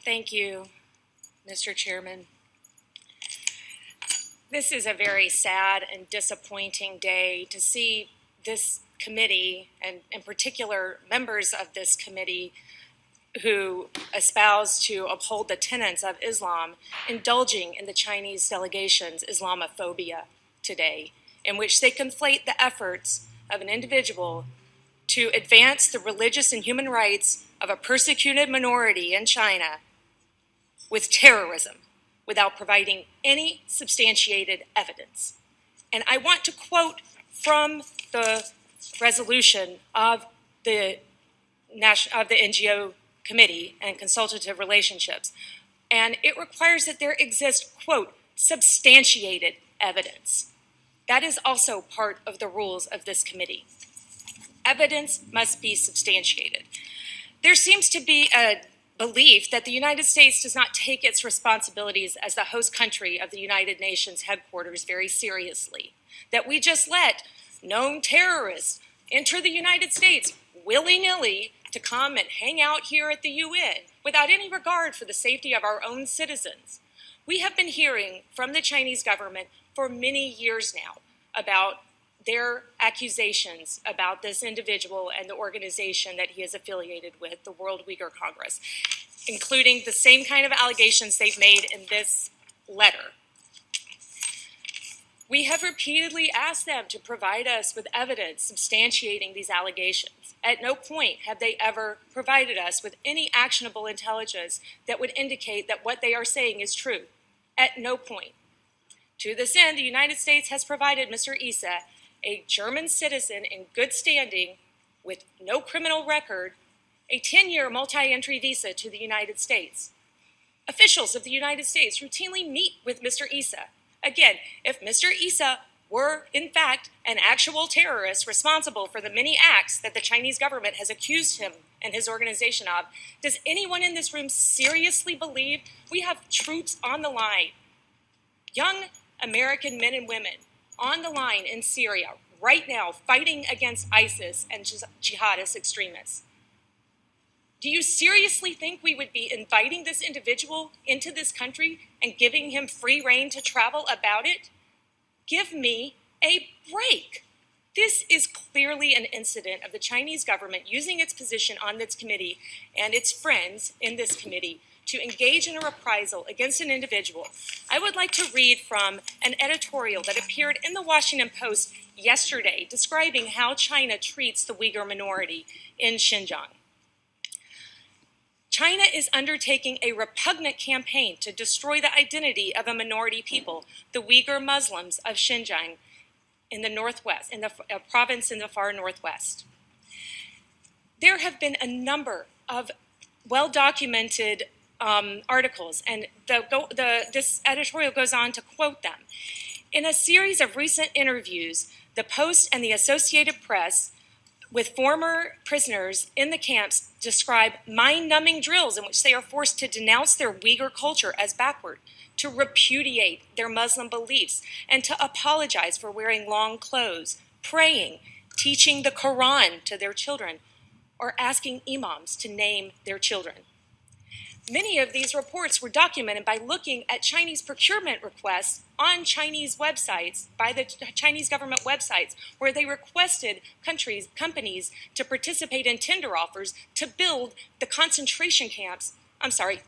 Thank you, Mr. Chairman. This is a very sad and disappointing day to see this committee, and in particular members of this committee who espouse to uphold the tenets of Islam, indulging in the Chinese delegation's Islamophobia today, in which they conflate the efforts of an individual to advance the religious and human rights of a persecuted minority in China with terrorism without providing any substantiated evidence. And I want to quote from the resolution of the NGO Committee and Consultative Relationships. And it requires that there exist, quote, substantiated evidence. That is also part of the rules of this committee. Evidence must be substantiated. There seems to be a belief that the United States does not take its responsibilities as the host country of the United Nations headquarters very seriously, that we just let known terrorists enter the United States willy-nilly to come and hang out here at the UN without any regard for the safety of our own citizens. We have been hearing from the Chinese government for many years now about their accusations about this individual and the organization that he is affiliated with, the World Uyghur Congress, including the same kind of allegations they've made in this letter. We have repeatedly asked them to provide us with evidence substantiating these allegations. At no point have they ever provided us with any actionable intelligence that would indicate that what they are saying is true. At no point. To this end, the United States has provided Mr. Issa, a German citizen in good standing with no criminal record, a 10-year multi-entry visa to the United States. Officials of the United States routinely meet with Mr. Issa. Again, if Mr. Issa were, in fact, an actual terrorist responsible for the many acts that the Chinese government has accused him and his organization of, does anyone in this room seriously believe we have troops on the line, young American men and women on the line in Syria right now fighting against ISIS and jihadist extremists? Do you seriously think we would be inviting this individual into this country and giving him free rein to travel about it? Give me a break. This is clearly an incident of the Chinese government using its position on this committee and its friends in this committee to engage in a reprisal against an individual. I would like to read from an editorial that appeared in the Washington Post yesterday describing how China treats the Uyghur minority in Xinjiang. China is undertaking a repugnant campaign to destroy the identity of a minority people, the Uyghur Muslims of Xinjiang in the northwest, in the province in the far northwest. There have been a number of well-documented articles, and this editorial goes on to quote them. In a series of recent interviews, the Post and the Associated Press with former prisoners in the camps describe mind-numbing drills in which they are forced to denounce their Uyghur culture as backward, to repudiate their Muslim beliefs, and to apologize for wearing long clothes, praying, teaching the Quran to their children, or asking imams to name their children. Many of these reports were documented by looking at Chinese procurement requests on Chinese websites, by the Chinese government websites, where they requested companies to participate in tender offers to build the concentration camps,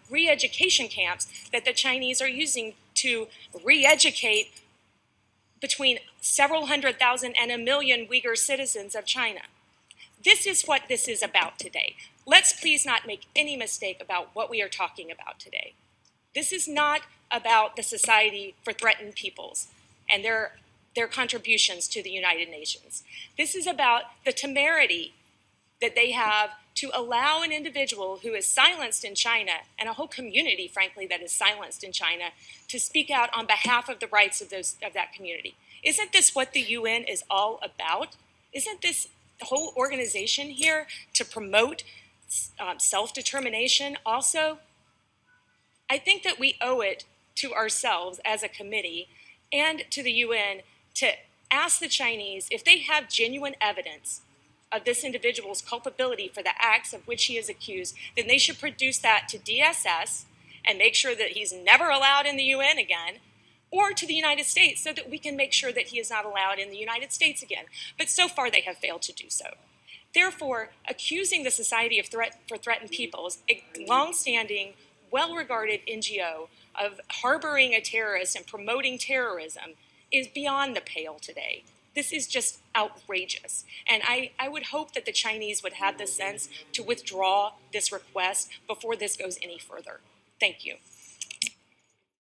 re-education camps that the Chinese are using to re-educate between several 100,000 and 1 million Uyghur citizens of China. This is what this is about today. Let's please not make any mistake about what we are talking about today. This is not about the Society for Threatened Peoples and their contributions to the United Nations. This is about the temerity that they have to allow an individual who is silenced in China, and a whole community, frankly, that is silenced in China, to speak out on behalf of the rights of that community. Isn't this what the UN is all about? Isn't this the whole organization here to promote self-determination also? I think that we owe it to ourselves as a committee and to the UN to ask the Chinese if they have genuine evidence of this individual's culpability for the acts of which he is accused, then they should produce that to DSS and make sure that he's never allowed in the UN again, or to the United States so that we can make sure that he is not allowed in the United States again. But so far they have failed to do so. Therefore, accusing the Society for Threatened Peoples, a long-standing, well-regarded NGO, of harboring a terrorist and promoting terrorism is beyond the pale today. This is just outrageous. And I would hope that the Chinese would have the sense to withdraw this request before this goes any further. Thank you.